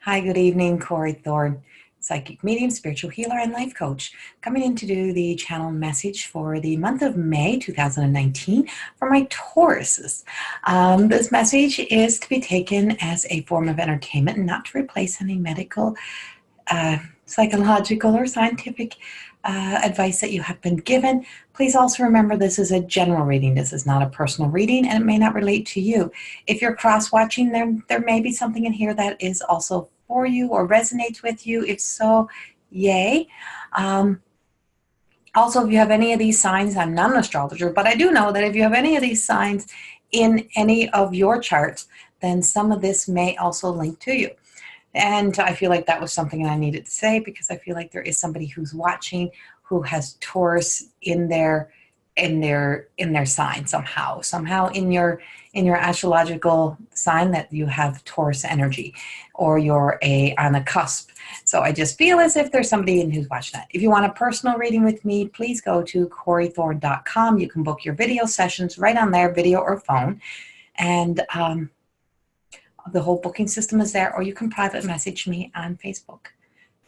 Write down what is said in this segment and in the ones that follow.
Hi, good evening. Corey Thorne, psychic medium, spiritual healer, and life coach, coming in to do the channel message for the month of May 2019 for my Tauruses. This message is to be taken as a form of entertainment and not to replace any medical, psychological, or scientific advice that you have been given. Please also remember this is a general reading. This is not a personal reading, and it may not relate to you. If you're cross-watching, there may be something in here that is also for you or resonates with you. If so, yay. Also, if you have any of these signs, I'm not an astrologer, but I do know that if you have any of these signs in any of your charts, then some of this may also link to you. And I feel like that was something I needed to say because I feel like there is somebody who's watching who has Taurus in their sign somehow in your astrological sign that you have Taurus energy, or you're on a cusp. So I just feel as if there's somebody in who's watching that. If you want a personal reading with me, please go to CoreyThorne.com. You can book your video sessions right on there, video or phone, and the whole booking system is there, or you can private message me on Facebook,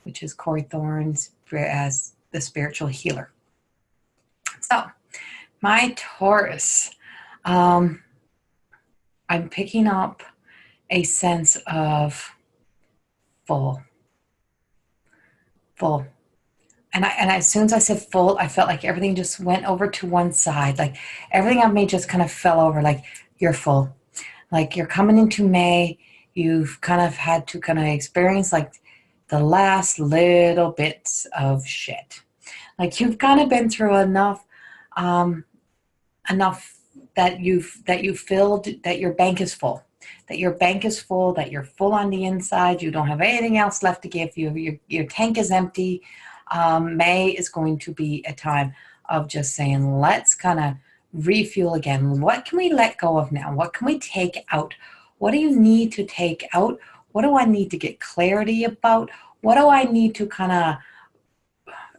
which is Corey Thorne as the spiritual healer. So, my Taurus, I'm picking up a sense of full. And as soon as I said full, I felt like everything just went over to one side. Like everything of me just kind of fell over, like you're full. Like you're coming into May, you've kind of had to kind of experience like the last little bits of shit. Like you've kind of been through enough that you've filled, that your bank is full, that you're full on the inside. You don't have anything else left to give. Your tank is empty. May is going to be a time of just saying, let's kind of refuel again. What can we let go of now? What can we take out? What do you need to take out? What do I need to get clarity about? What do I need to kind of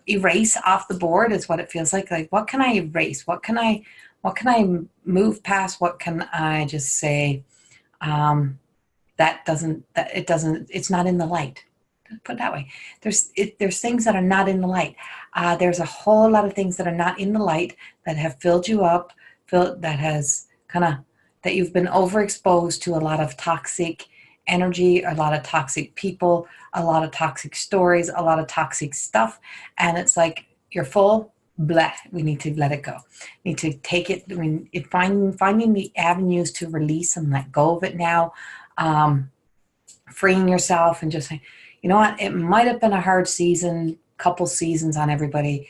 erase off the board is what it feels like. Like, what can I erase? What can I move past? What can I just say, it's not in the light. Put it that way. There's things that are not in the light. There's a whole lot of things that are not in the light that have filled you up, that you've been overexposed to a lot of toxic energy, a lot of toxic people, a lot of toxic stories, a lot of toxic stuff. And it's like, you're full, blah, we need to let it go. We need to take it. I mean, finding the avenues to release and let go of it now, freeing yourself and just saying, you know what, it might have been a hard season, couple seasons on everybody.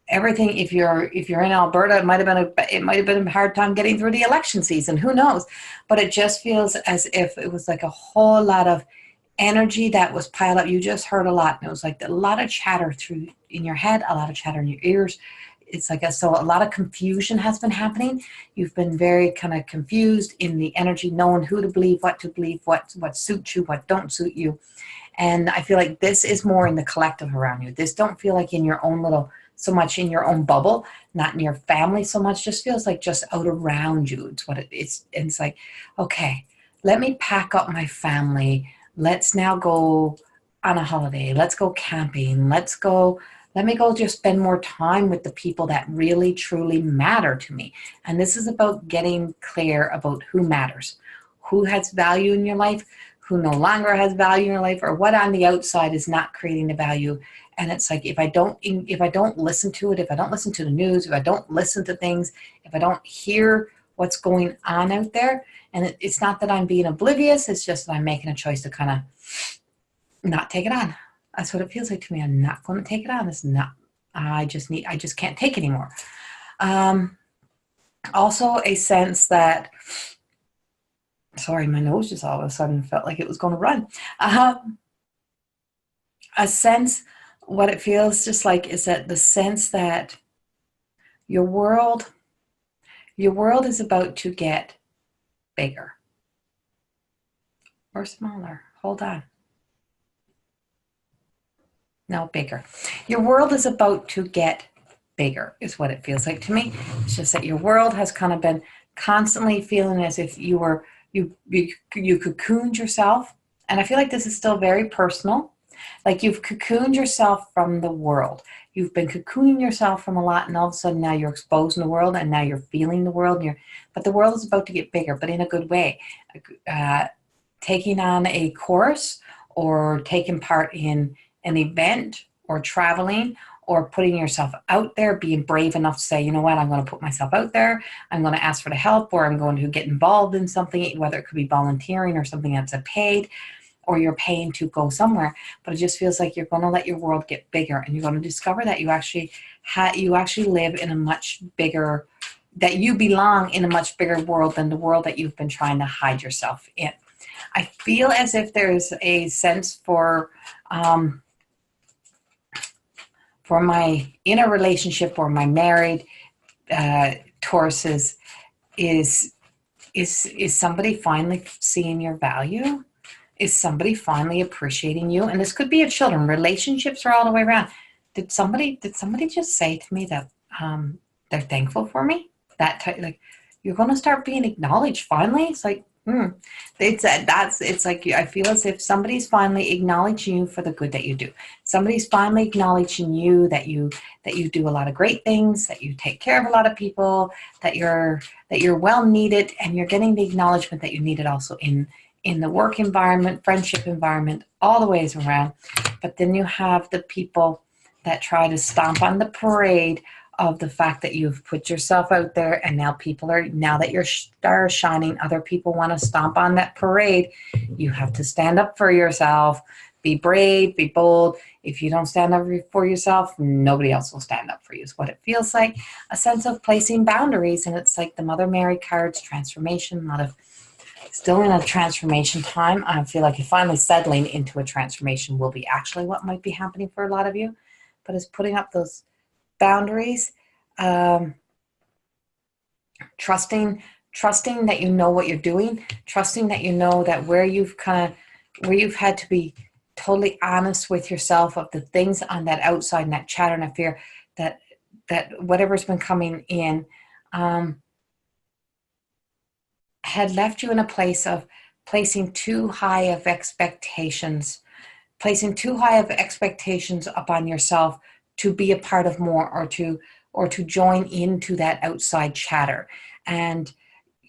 Everything, if you're in Alberta, it might have been a hard time getting through the election season. Who knows? But it just feels as if it was like a whole lot of energy that was piled up. You just heard a lot, and it was like a lot of chatter in your head, a lot of chatter in your ears. It's like so a lot of confusion has been happening. You've been very kind of confused in the energy, knowing who to believe, what suits you, what don't suit you. And I feel like this is more in the collective around you. This don't feel like in your own so much in your own bubble, not in your family so much. Just feels like just out around you. It's what it is. And it's like, okay, let me pack up my family. Let's now go on a holiday. Let's go camping. Let me go just spend more time with the people that really, truly matter to me. And this is about getting clear about who matters, who has value in your life, who no longer has value in your life, or what on the outside is not creating the value. And it's like, if I don't listen to it, if I don't listen to the news, if I don't listen to things, if I don't hear what's going on out there, and it's not that I'm being oblivious, it's just that I'm making a choice to kind of not take it on. That's what it feels like to me. I'm not going to take it on. I just can't take it anymore. Also a sense that, sorry, my nose just all of a sudden felt like it was going to run. A sense, what it feels just like is that the sense that your world is about to get bigger or smaller. Hold on. No, bigger. Your world is about to get bigger is what it feels like to me. It's just that your world has kind of been constantly feeling as if you cocooned yourself And I feel like this is still very personal. Like you've cocooned yourself from the world. You've been cocooning yourself from a lot, and all of a sudden now you're exposed in the world, and now you're feeling the world. But the world is about to get bigger, but in a good way. Taking on a course or taking part in an event or traveling or putting yourself out there, being brave enough to say, you know what, I'm going to put myself out there. I'm going to ask for the help, or I'm going to get involved in something, whether it could be volunteering or something that's paid, or you're paying to go somewhere. But it just feels like you're going to let your world get bigger, and you're going to discover that you actually live in a much bigger, that you belong in a much bigger world than the world that you've been trying to hide yourself in. I feel as if there's a sense for my inner relationship or my married Tauruses is somebody finally seeing your value? Is somebody finally appreciating you? And this could be a children. Relationships are all the way around. Did somebody just say to me that they're thankful for me? Like you're going to start being acknowledged finally. It's like it's like I feel as if somebody's finally acknowledging you for the good that you do. Somebody's finally acknowledging you that you do a lot of great things, that you take care of a lot of people, that you're well needed, and you're getting the acknowledgement that you need it also in the work environment, friendship environment, all the ways around. But then you have the people that try to stomp on the parade of the fact that you've put yourself out there, and now that your star is shining, other people want to stomp on that parade. You have to stand up for yourself, be brave, be bold. If you don't stand up for yourself, nobody else will stand up for you. Is what it feels like, a sense of placing boundaries. And it's like the Mother Mary card's transformation, still in a transformation time. I feel like you're finally settling into a transformation will be actually what might be happening for a lot of you. But it's putting up those boundaries, trusting that you know what you're doing, trusting that you know that where you've had to be totally honest with yourself of the things on that outside and that chatter and that fear, that whatever's been coming in had left you in a place of placing too high of expectations upon yourself to be a part of more, or to join into that outside chatter. And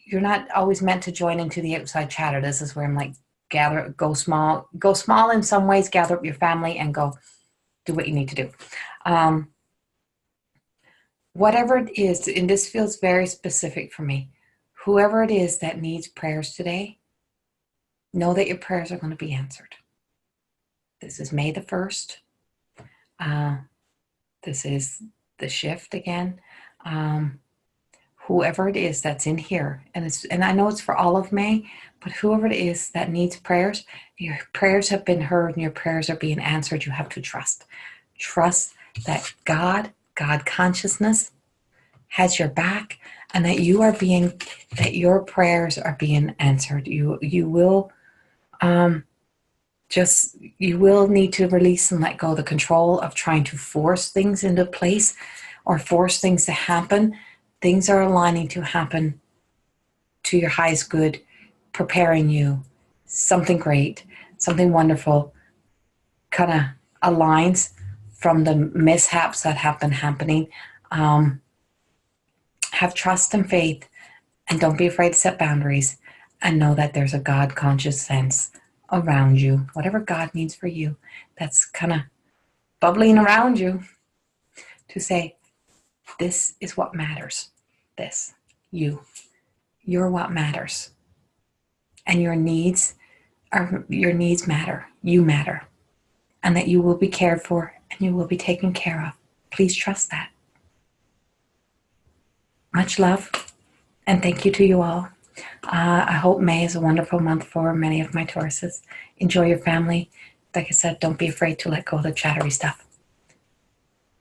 you're not always meant to join into the outside chatter. This is where I'm like, go small in some ways, gather up your family and go do what you need to do. Whatever it is, and this feels very specific for me, whoever it is that needs prayers today, know that your prayers are going to be answered. This is May the 1st. This is the shift again. Whoever it is that's in here, and I know it's for all of May, but whoever it is that needs prayers, your prayers have been heard and your prayers are being answered. You have to trust that God consciousness has your back, and that your prayers are being answered. You will need to release and let go the control of trying to force things into place or force things to happen. Things are aligning to happen to your highest good, preparing you. Something great, something wonderful kind of aligns from the mishaps that have been happening. Have trust and faith, and don't be afraid to set boundaries, and know that there's a God conscious sense around you. Whatever God needs for you, that's kind of bubbling around you to say, this is what matters. You're what matters. And your needs matter. You matter. And that you will be cared for and you will be taken care of. Please trust that. Much love, and thank you to you all. I hope May is a wonderful month for many of my Tauruses. Enjoy your family. Like I said, don't be afraid to let go of the chattery stuff.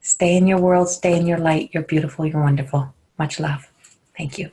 Stay in your world, stay in your light. You're beautiful, you're wonderful. Much love. Thank you.